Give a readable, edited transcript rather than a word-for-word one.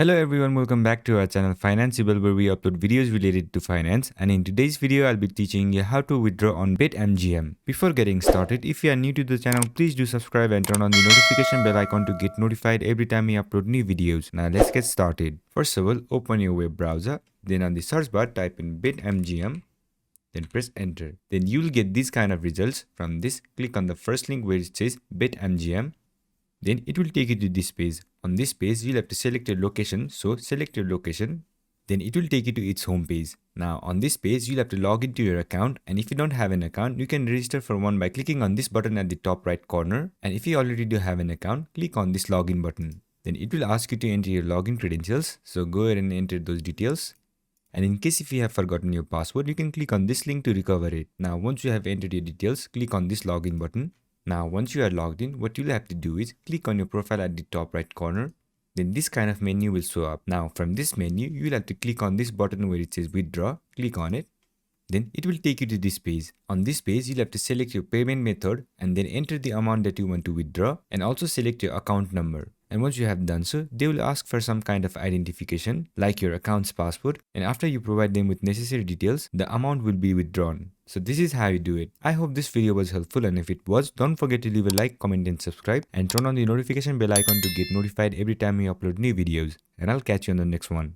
Hello everyone, welcome back to our channel Financeable, where we upload videos related to finance, and in today's video I'll be teaching you how to withdraw on BetMGM. Before getting started, if you are new to the channel, please do subscribe and turn on the notification bell icon to get notified every time we upload new videos. Now let's get started. First of all, open your web browser, then on the search bar type in BetMGM, then press enter. Then you will get these kind of results. From this, click on the first link where it says BetMGM. Then it will take you to this page. On this page, you'll have to select your location. So select your location. Then it will take you to its home page. Now on this page, you'll have to log into your account. And if you don't have an account, you can register for one by clicking on this button at the top right corner. And if you already do have an account, click on this login button. Then it will ask you to enter your login credentials. So go ahead and enter those details. And in case if you have forgotten your password, you can click on this link to recover it. Now once you have entered your details, click on this login button. Now once you are logged in, what you'll have to do is click on your profile at the top right corner. Then this kind of menu will show up. Now from this menu, you'll have to click on this button where it says withdraw. Click on it. Then it will take you to this page. On this page, you'll have to select your payment method and then enter the amount that you want to withdraw and also select your account number. And once you have done so, they will ask for some kind of identification like your account's password, and after you provide them with necessary details, the amount will be withdrawn. So this is how you do it. I hope this video was helpful, and if it was, don't forget to leave a like, comment and subscribe and turn on the notification bell icon to get notified every time we upload new videos. And I'll catch you on the next one.